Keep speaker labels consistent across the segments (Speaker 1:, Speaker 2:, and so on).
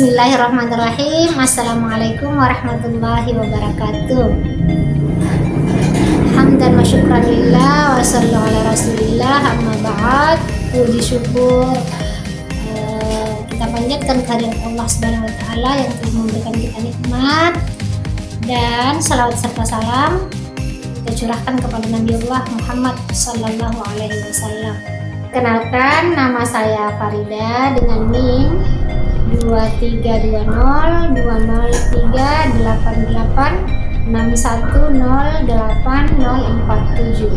Speaker 1: Bismillahirrahmanirrahim. Assalamualaikum warahmatullahi wabarakatuh. Hamdan wa syukran lillah wa sallallahu ala rasulillah, amma ba'd. Puji syukur kita panjatkan kehadirat Allah Subhanahu wa taala yang telah memberikan kita nikmat, dan salawat serta salam kita curahkan kepada Nabi Allah Muhammad sallallahu alaihi wasallam. Kenalkan, nama saya Farida dengan NIM 23208861080047,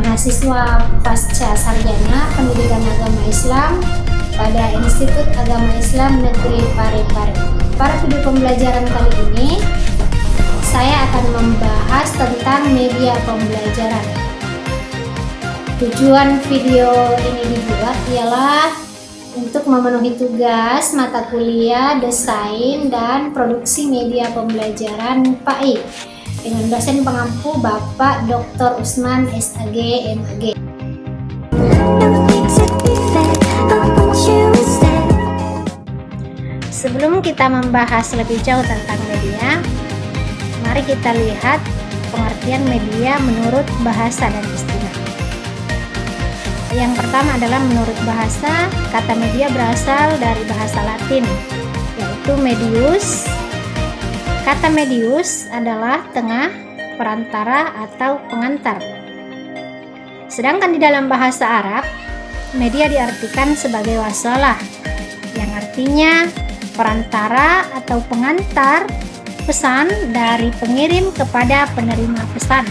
Speaker 1: mahasiswa pasca sarjana pendidikan agama Islam pada Institut Agama Islam Negeri Parepare. Pada video pembelajaran kali ini saya akan membahas tentang media pembelajaran. Tujuan video ini dibuat ialah untuk memenuhi tugas mata kuliah Desain dan Produksi Media Pembelajaran PAI dengan dosen pengampu Bapak Dr. Usman SAG MAG. Sebelum kita membahas lebih jauh tentang media, mari kita lihat pengertian media menurut bahasa dan istilah. Yang pertama adalah menurut bahasa, kata media berasal dari bahasa Latin, yaitu medius. Kata medius adalah tengah, perantara, atau pengantar. Sedangkan di dalam bahasa Arab, media diartikan sebagai wasalah, yang artinya perantara atau pengantar pesan dari pengirim kepada penerima pesan.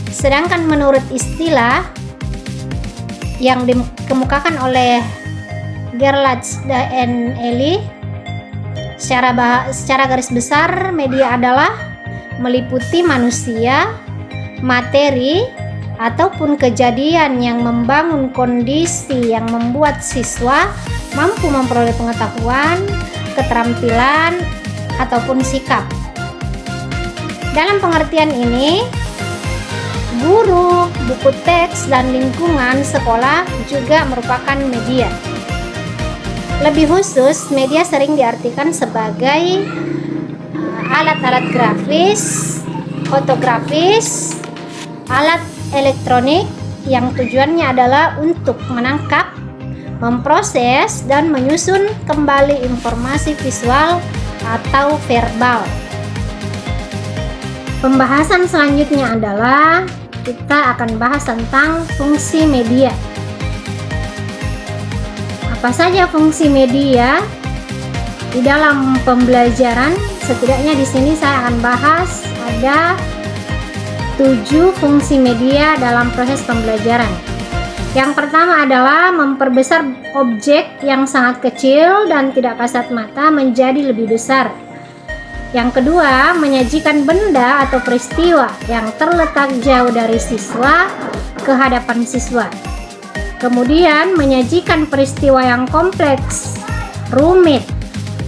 Speaker 1: Sedangkan menurut istilah yang dikemukakan oleh Gerlach dan Eli, secara garis besar media adalah meliputi manusia, materi, ataupun kejadian yang membangun kondisi yang membuat siswa mampu memperoleh pengetahuan, keterampilan, ataupun sikap. Dalam pengertian ini, guru, buku teks, dan lingkungan sekolah juga merupakan media. Lebih khusus, media sering diartikan sebagai alat-alat grafis, fotografis, alat elektronik yang tujuannya adalah untuk menangkap, memproses, dan menyusun kembali informasi visual atau verbal. Pembahasan selanjutnya adalah kita akan bahas tentang fungsi media. Apa saja fungsi media di dalam pembelajaran? Setidaknya di sini saya akan bahas ada 7 fungsi media dalam proses pembelajaran. Yang pertama adalah memperbesar objek yang sangat kecil dan tidak kasat mata menjadi lebih besar. Yang kedua, menyajikan benda atau peristiwa yang terletak jauh dari siswa ke hadapan siswa. Kemudian, menyajikan peristiwa yang kompleks, rumit,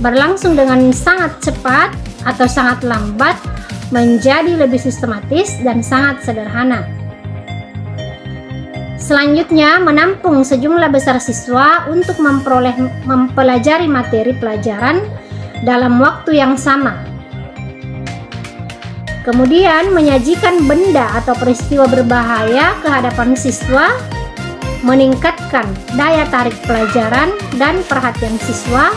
Speaker 1: berlangsung dengan sangat cepat atau sangat lambat menjadi lebih sistematis dan sangat sederhana. Selanjutnya, menampung sejumlah besar siswa untuk mempelajari materi pelajaran dalam waktu yang sama. Kemudian, menyajikan benda atau peristiwa berbahaya ke hadapan siswa, meningkatkan daya tarik pelajaran dan perhatian siswa.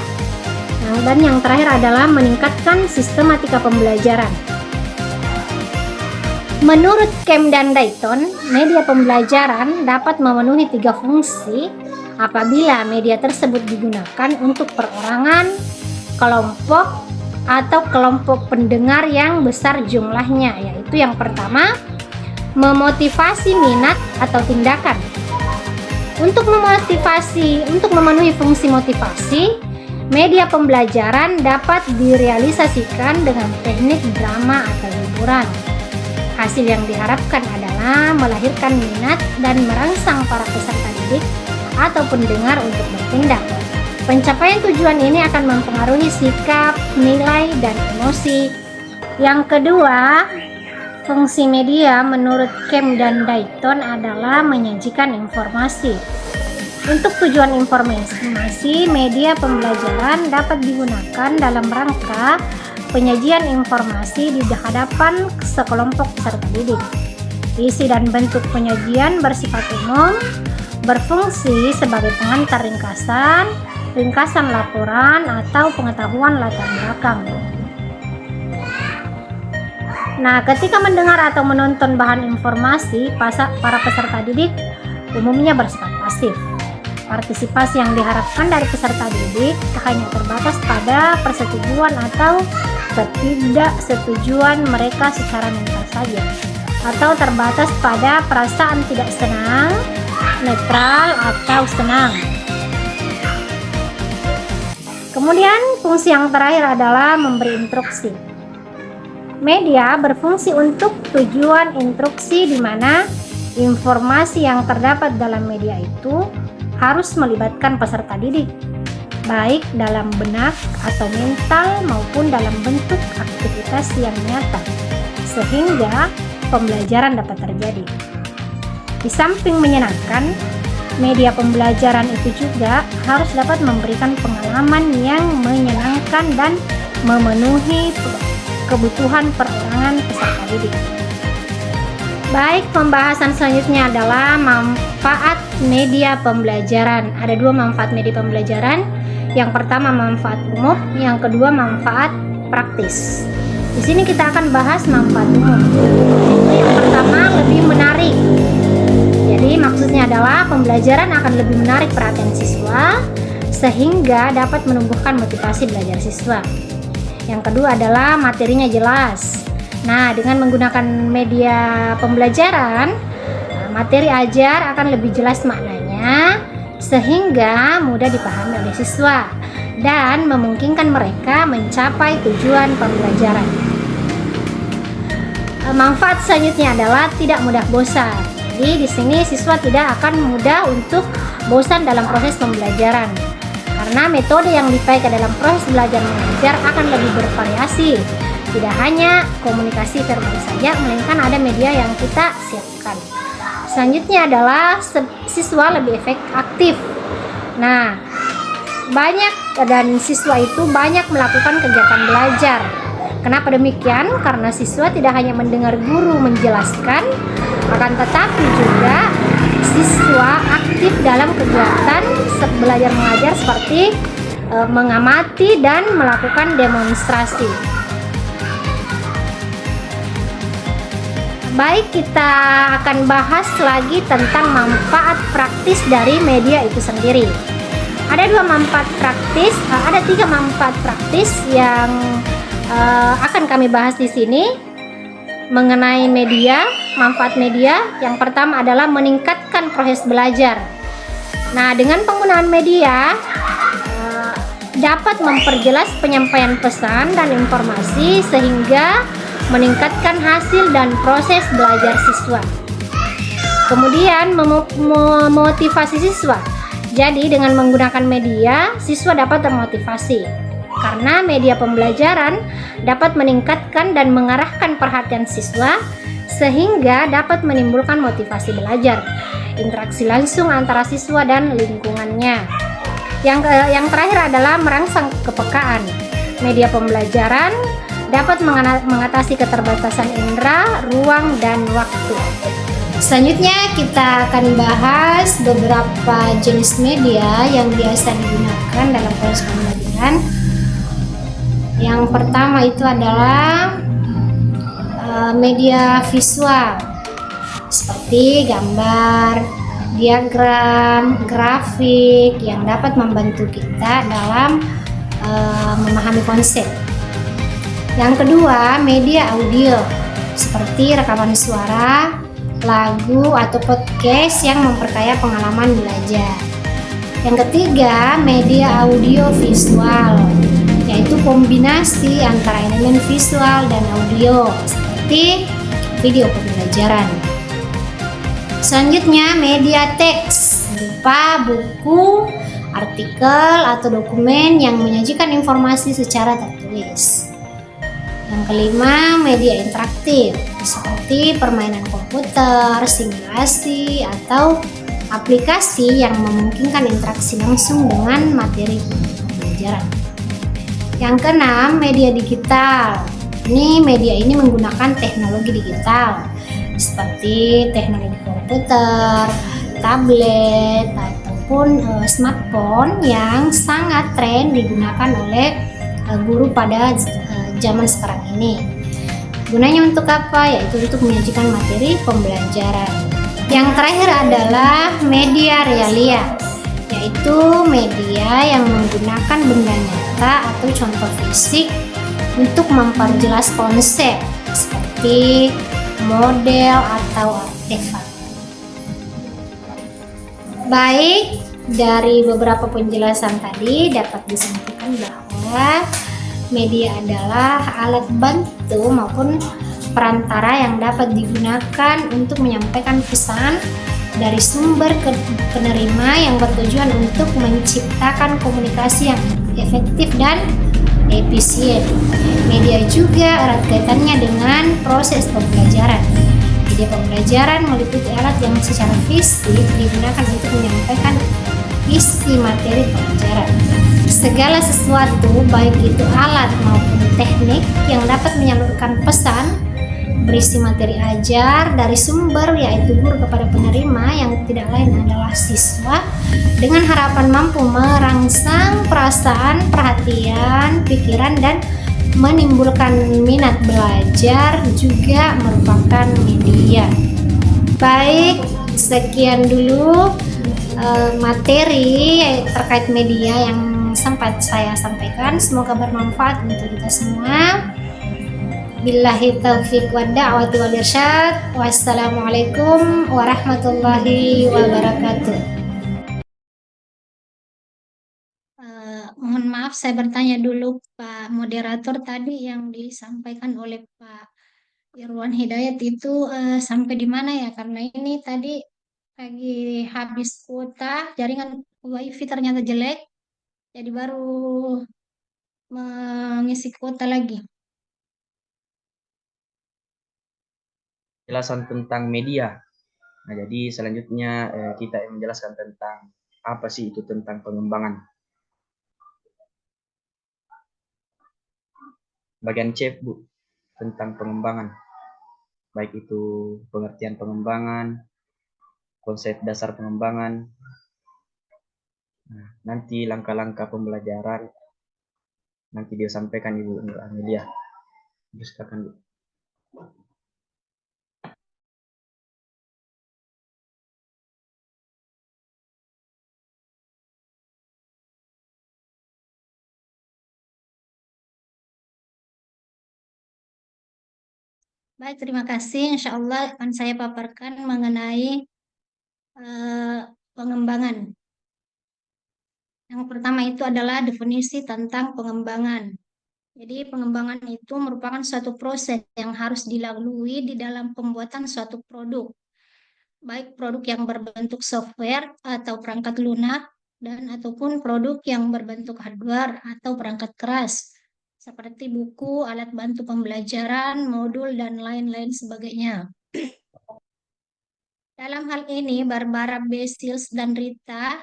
Speaker 1: Dan yang terakhir adalah meningkatkan sistematika pembelajaran. Menurut Kem dan Dayton, media pembelajaran dapat memenuhi 3 fungsi apabila media tersebut digunakan untuk perorangan, kelompok, atau kelompok pendengar yang besar jumlahnya, yaitu yang pertama, memotivasi minat atau tindakan. Untuk memenuhi fungsi motivasi, media pembelajaran dapat direalisasikan dengan teknik drama atau hiburan. Hasil yang diharapkan adalah melahirkan minat dan merangsang para peserta didik atau pendengar untuk bertindak. Pencapaian tujuan ini akan mempengaruhi sikap, nilai, dan emosi. Yang kedua, fungsi media menurut Kem dan Dayton adalah menyajikan informasi. Untuk tujuan informasi, media pembelajaran dapat digunakan dalam rangka penyajian informasi di hadapan sekelompok peserta didik. Isi dan bentuk penyajian bersifat umum, berfungsi sebagai pengantar ringkasan laporan atau pengetahuan latar belakang. Nah, ketika mendengar atau menonton bahan informasi, para peserta didik umumnya bersifat pasif. Partisipasi yang diharapkan dari peserta didik hanya terbatas pada persetujuan atau ketidaksetujuan mereka secara mental saja, atau terbatas pada perasaan tidak senang, netral, atau senang. Kemudian fungsi yang terakhir adalah memberi instruksi. Media berfungsi untuk tujuan instruksi, di mana informasi yang terdapat dalam media itu harus melibatkan peserta didik, baik dalam benak atau mental maupun dalam bentuk aktivitas yang nyata, sehingga pembelajaran dapat terjadi. Di samping menyenangkan, media pembelajaran itu juga harus dapat memberikan pengalaman yang menyenangkan dan memenuhi kebutuhan perorangan peserta didik. Baik, pembahasan selanjutnya adalah manfaat media pembelajaran. Ada 2 manfaat media pembelajaran. Yang pertama manfaat umum, yang kedua manfaat praktis. Di sini kita akan bahas manfaat umum. Yang pertama, lebih menarik. Jadi maksudnya adalah pembelajaran akan lebih menarik perhatian siswa sehingga dapat menumbuhkan motivasi belajar siswa. Yang kedua adalah materinya jelas. Nah, dengan menggunakan media pembelajaran, materi ajar akan lebih jelas maknanya sehingga mudah dipahami oleh siswa dan memungkinkan mereka mencapai tujuan pembelajaran. Manfaat selanjutnya adalah tidak mudah bosan. Jadi di sini siswa tidak akan mudah untuk bosan dalam proses pembelajaran, karena metode yang dipakai dalam proses belajar mengajar akan lebih bervariasi. Tidak hanya komunikasi verbal saja, melainkan ada media yang kita siapkan. Selanjutnya adalah siswa lebih aktif. Nah, siswa itu banyak melakukan kegiatan belajar. Kenapa demikian? Karena siswa tidak hanya mendengar guru menjelaskan, akan tetapi juga siswa aktif dalam kegiatan belajar mengajar seperti mengamati dan melakukan demonstrasi. Baik, kita akan bahas lagi tentang manfaat praktis dari media itu sendiri. Ada 3 manfaat praktis yang akan kami bahas di sini mengenai media. Manfaat media yang pertama adalah meningkatkan proses belajar. Nah, dengan penggunaan media dapat memperjelas penyampaian pesan dan informasi sehingga meningkatkan hasil dan proses belajar siswa. Kemudian memotivasi siswa. Jadi dengan menggunakan media, siswa dapat termotivasi karena media pembelajaran dapat meningkatkan dan mengarahkan perhatian siswa sehingga dapat menimbulkan motivasi belajar, interaksi langsung antara siswa dan lingkungannya. Yang terakhir adalah merangsang kepekaan. Media pembelajaran dapat mengatasi keterbatasan indera, ruang, dan waktu. Selanjutnya kita akan bahas beberapa jenis media yang biasa digunakan dalam proses pembelajaran. Yang pertama itu adalah media visual seperti gambar, diagram, grafik yang dapat membantu kita dalam memahami konsep. Yang kedua, media audio seperti rekaman suara, lagu, atau podcast yang memperkaya pengalaman belajar. Yang ketiga, media audio visual, yaitu kombinasi antara elemen visual dan audio seperti video pembelajaran. Selanjutnya, media teks berupa buku, artikel, atau dokumen yang menyajikan informasi secara tertulis. Yang kelima, media interaktif seperti permainan komputer, simulasi, atau aplikasi yang memungkinkan interaksi langsung dengan materi pembelajaran. Yang keenam, media digital. Media ini menggunakan teknologi digital seperti teknologi komputer, tablet, ataupun smartphone yang sangat tren digunakan oleh guru pada zaman sekarang ini. Gunanya untuk apa? Yaitu untuk menyajikan materi pembelajaran. Yang terakhir adalah media realia, yaitu media yang menggunakan benda nyata atau contoh fisik untuk memperjelas konsep seperti model atau artefak. Baik, dari beberapa penjelasan tadi dapat disampaikan bahwa media adalah alat bantu maupun perantara yang dapat digunakan untuk menyampaikan pesan dari sumber ke penerima yang bertujuan untuk menciptakan komunikasi yang efektif dan efisien. Media juga erat kaitannya dengan proses pembelajaran. Media pembelajaran meliputi alat yang secara fisik digunakan untuk menyampaikan isi materi pelajaran. Segala sesuatu, baik itu alat maupun teknik yang dapat menyalurkan pesan berisi materi ajar dari sumber yaitu guru kepada penerima yang tidak lain adalah siswa, dengan harapan mampu merangsang perasaan, perhatian, pikiran, dan menimbulkan minat belajar juga merupakan media. Baik, sekian dulu materi terkait media yang sempat saya sampaikan. Semoga bermanfaat untuk kita semua. Billahi taufiq wa da'wati wal irsyad. Wassalamualaikum warahmatullahi wabarakatuh. Mohon maaf, saya bertanya dulu Pak Moderator, tadi yang disampaikan oleh Pak Irwan Hidayat itu sampai di mana ya? Karena ini tadi lagi habis kuota, jaringan wifi ternyata jelek, jadi baru mengisi kuota lagi.
Speaker 2: Penjelasan tentang media. Nah, jadi selanjutnya kita menjelaskan tentang apa sih itu tentang pengembangan. Bagian C, Bu, tentang pengembangan. Baik itu pengertian pengembangan, konsep dasar pengembangan. Nah, nanti langkah-langkah pembelajaran nanti dia sampaikan Ibu Nur Amelia. Silakan, Bu.
Speaker 1: Baik, terima kasih. Insya Allah akan saya paparkan mengenai pengembangan. Yang pertama itu adalah definisi tentang pengembangan. Jadi pengembangan itu merupakan suatu proses yang harus dilalui di dalam pembuatan suatu produk, baik produk yang berbentuk software atau perangkat lunak dan ataupun produk yang berbentuk hardware atau perangkat keras, seperti buku, alat bantu pembelajaran, modul, dan lain-lain sebagainya. Dalam hal ini, Barbara Basils dan Rita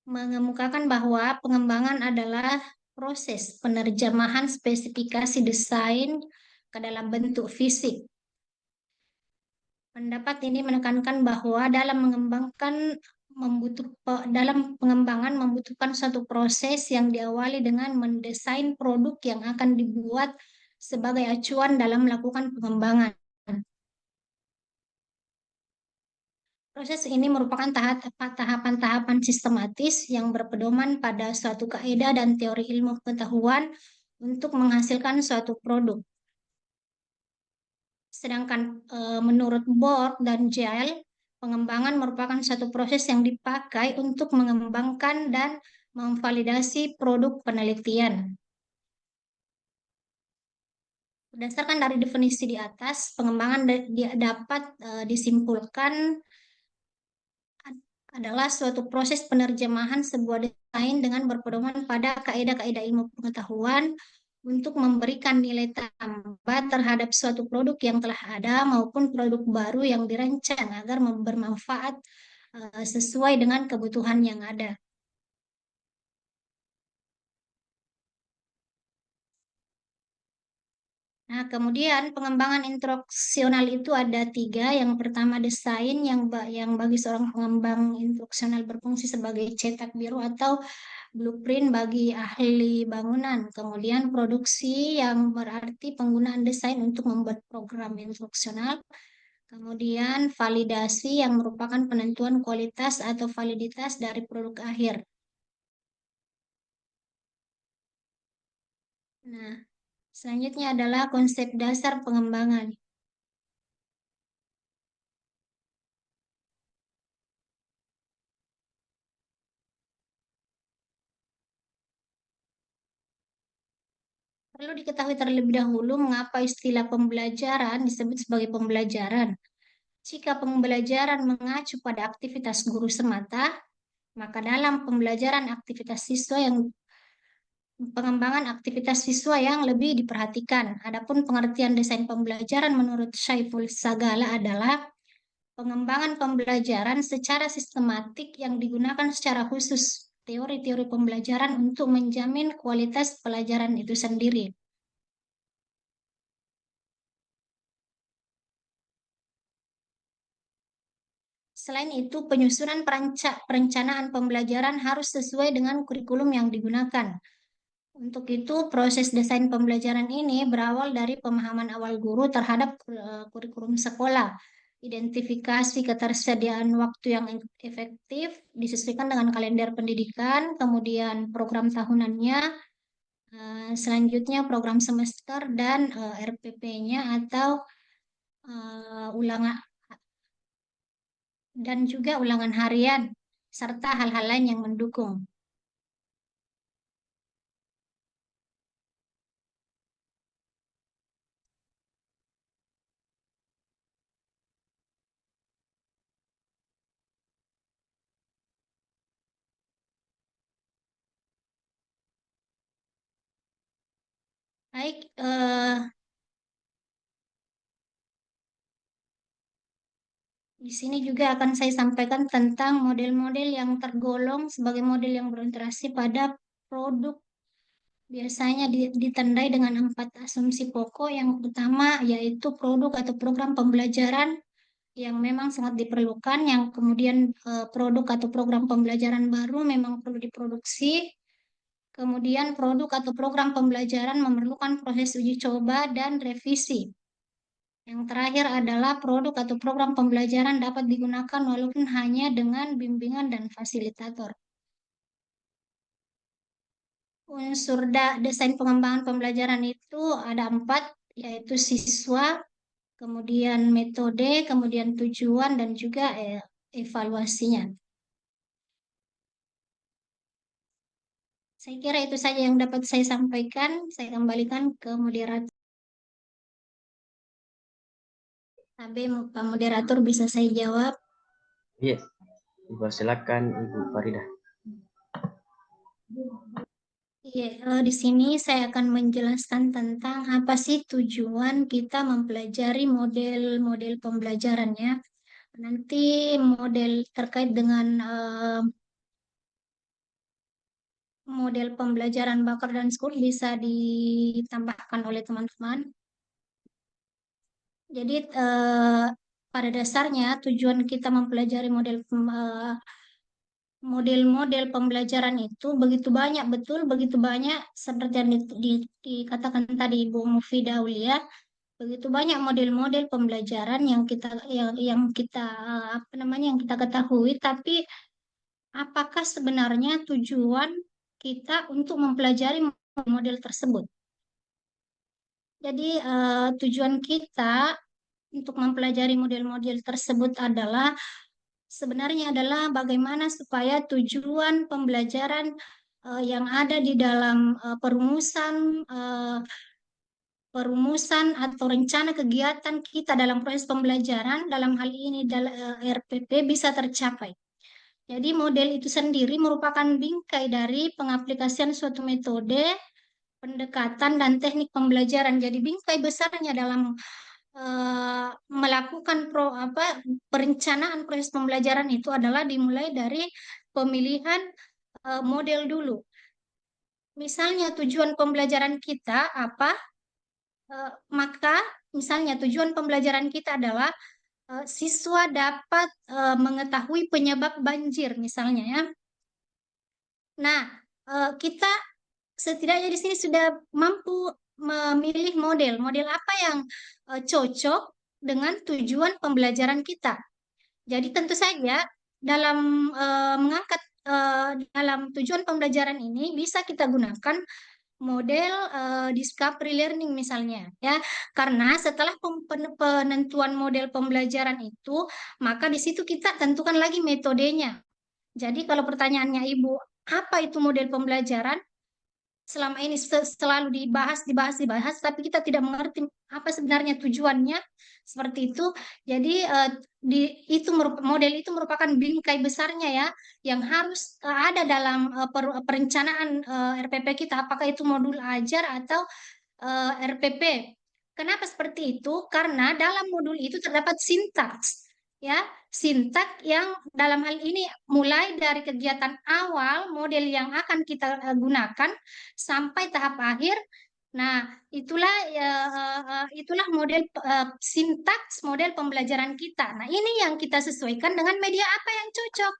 Speaker 1: mengemukakan bahwa pengembangan adalah proses penerjemahan spesifikasi desain ke dalam bentuk fisik. Pendapat ini menekankan bahwa dalam pengembangan membutuhkan suatu proses yang diawali dengan mendesain produk yang akan dibuat sebagai acuan dalam melakukan pengembangan. Proses ini merupakan tahapan-tahapan sistematis yang berpedoman pada suatu kaidah dan teori ilmu pengetahuan untuk menghasilkan suatu produk. Sedangkan menurut Board dan Gill, pengembangan merupakan suatu proses yang dipakai untuk mengembangkan dan memvalidasi produk penelitian. Berdasarkan dari definisi di atas, pengembangan dapat disimpulkan adalah suatu proses penerjemahan sebuah desain dengan berpedoman pada kaidah-kaidah ilmu pengetahuan untuk memberikan nilai tambah terhadap suatu produk yang telah ada maupun produk baru yang dirancang agar bermanfaat sesuai dengan kebutuhan yang ada. Nah, kemudian pengembangan instruksional itu ada tiga. Yang pertama desain yang bagi seorang pengembang instruksional berfungsi sebagai cetak biru atau blueprint bagi ahli bangunan. Kemudian produksi yang berarti penggunaan desain untuk membuat program instruksional. Kemudian validasi yang merupakan penentuan kualitas atau validitas dari produk akhir. Nah, selanjutnya adalah konsep dasar pengembangan. Perlu diketahui terlebih dahulu mengapa istilah pembelajaran disebut sebagai pembelajaran. Jika pembelajaran mengacu pada aktivitas guru semata, maka dalam pembelajaran aktivitas siswa yang pengembangan aktivitas siswa yang lebih diperhatikan. Adapun pengertian desain pembelajaran menurut Syaiful Sagala adalah pengembangan pembelajaran secara sistematik yang digunakan secara khusus teori-teori pembelajaran untuk menjamin kualitas pelajaran itu sendiri. Selain itu, penyusunan perencanaan pembelajaran harus sesuai dengan kurikulum yang digunakan. Untuk itu, proses desain pembelajaran ini berawal dari pemahaman awal guru terhadap kurikulum sekolah, identifikasi ketersediaan waktu yang efektif, disesuaikan dengan kalender pendidikan, kemudian program tahunannya, selanjutnya program semester, dan RPP-nya atau ulangan dan juga ulangan harian, serta hal-hal lain yang mendukung. Baik, di sini juga akan saya sampaikan tentang model-model yang tergolong sebagai model yang berinteraksi pada produk. Biasanya ditandai dengan 4 asumsi pokok. Yang pertama yaitu produk atau program pembelajaran yang memang sangat diperlukan. Yang kemudian produk atau program pembelajaran baru memang perlu diproduksi. Kemudian produk atau program pembelajaran memerlukan proses uji coba dan revisi. Yang terakhir adalah produk atau program pembelajaran dapat digunakan walaupun hanya dengan bimbingan dan fasilitator. Unsur desain pengembangan pembelajaran itu ada 4, yaitu siswa, kemudian metode, kemudian tujuan, dan juga evaluasinya. Saya kira itu saja yang dapat saya sampaikan. Saya kembalikan ke moderator. Abe, Pak Moderator, bisa saya jawab?
Speaker 2: Iya, silakan Ibu Faridah.
Speaker 1: Iya, di sini saya akan menjelaskan tentang apa sih tujuan kita mempelajari model-model pembelajarannya. Nanti model terkait dengan model pembelajaran Bakar dan School bisa ditambahkan oleh teman-teman. Jadi pada dasarnya tujuan kita mempelajari model-model pembelajaran itu begitu banyak, betul begitu banyak seperti yang dikatakan tadi Ibu Mufidah Aulia, begitu banyak model-model pembelajaran yang kita apa namanya yang kita ketahui, tapi apakah sebenarnya tujuan kita untuk mempelajari model tersebut? Jadi tujuan kita untuk mempelajari model-model tersebut sebenarnya adalah bagaimana supaya tujuan pembelajaran yang ada di dalam perumusan atau rencana kegiatan kita dalam proses pembelajaran, dalam hal ini dalam RPP, bisa tercapai. Jadi model itu sendiri merupakan bingkai dari pengaplikasian suatu metode, pendekatan, dan teknik pembelajaran. Jadi bingkai besarnya dalam melakukan perencanaan proses pembelajaran itu adalah dimulai dari pemilihan model dulu. Misalnya tujuan pembelajaran kita apa? Maka misalnya tujuan pembelajaran kita adalah siswa dapat mengetahui penyebab banjir misalnya ya. Nah, kita setidaknya di sini sudah mampu memilih model apa yang cocok dengan tujuan pembelajaran kita. Jadi tentu saja dalam mengangkat dalam tujuan pembelajaran ini bisa kita gunakan model discovery learning misalnya ya, karena setelah penentuan model pembelajaran itu maka di situ kita tentukan lagi metodenya. Jadi kalau pertanyaannya Ibu, apa itu model pembelajaran? Selama ini selalu dibahas, tapi kita tidak mengerti apa sebenarnya tujuannya seperti itu. Jadi model itu merupakan bingkai besarnya ya, yang harus ada dalam perencanaan RPP kita, apakah itu modul ajar atau RPP. Kenapa seperti itu? Karena dalam modul itu terdapat sintaks, ya, sintaks yang dalam hal ini mulai dari kegiatan awal model yang akan kita gunakan sampai tahap akhir. Nah, itulah model sintaks model pembelajaran kita. Nah, ini yang kita sesuaikan dengan media apa yang cocok.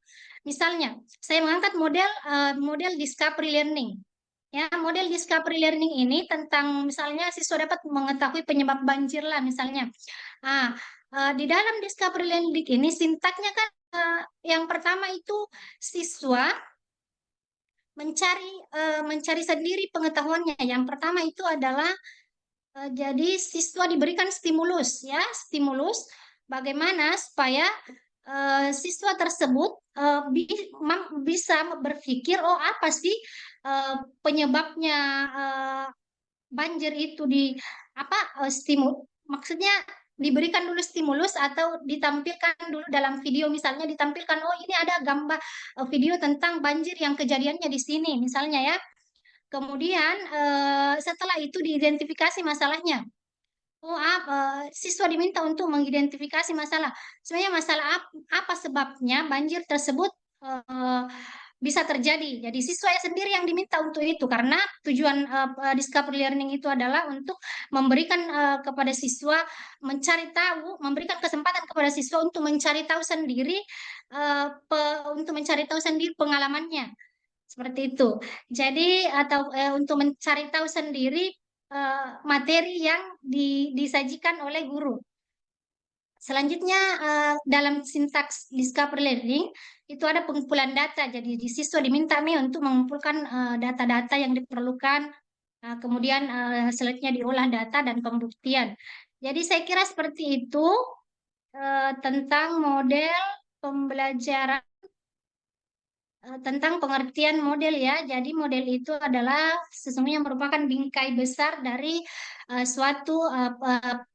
Speaker 1: Misalnya, saya mengangkat model discovery learning. Ya, model discovery learning ini tentang misalnya siswa dapat mengetahui penyebab banjir lah misalnya. Ah, di dalam discovery learning ini sintaknya kan yang pertama itu siswa mencari sendiri pengetahuannya. Yang pertama itu adalah jadi siswa diberikan stimulus ya, stimulus bagaimana supaya siswa tersebut bisa berpikir, oh apa sih penyebabnya banjir itu maksudnya diberikan dulu stimulus atau ditampilkan dulu dalam video, misalnya ditampilkan, oh ini ada gambar video tentang banjir yang kejadiannya di sini misalnya ya. Kemudian setelah itu diidentifikasi masalahnya. Siswa diminta untuk mengidentifikasi masalah. Sebenarnya masalah apa sebabnya banjir tersebut bisa terjadi. Jadi siswa sendiri yang diminta untuk itu, karena tujuan discovery learning itu adalah untuk memberikan kepada siswa mencari tahu, memberikan kesempatan kepada siswa untuk mencari tahu sendiri pengalamannya. Seperti itu. Jadi atau untuk mencari tahu sendiri materi yang disajikan oleh guru. Selanjutnya dalam sintaks discovery learning itu ada pengumpulan data. Jadi di siswa diminta untuk mengumpulkan data-data yang diperlukan. Kemudian selanjutnya diolah data dan pembuktian. Jadi saya kira seperti itu tentang model pembelajaran, tentang pengertian model ya. Jadi model itu adalah sesungguhnya merupakan bingkai besar dari suatu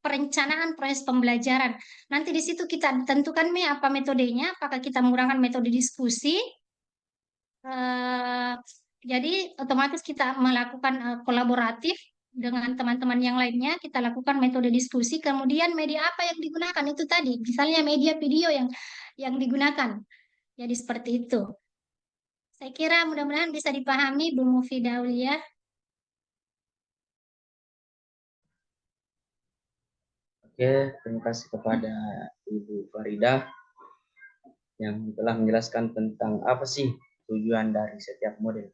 Speaker 1: perencanaan proses pembelajaran. Nanti di situ kita tentukan apa metodenya, apakah kita menggunakan metode diskusi. Jadi otomatis kita melakukan kolaboratif dengan teman-teman yang lainnya, kita lakukan metode diskusi. Kemudian media apa yang digunakan itu tadi, misalnya media video yang digunakan. Jadi seperti itu. Saya kira mudah-mudahan bisa dipahami Bu Mufidah Aulia.
Speaker 2: Oke, terima kasih kepada Ibu Faridah yang telah menjelaskan tentang apa sih tujuan dari setiap model.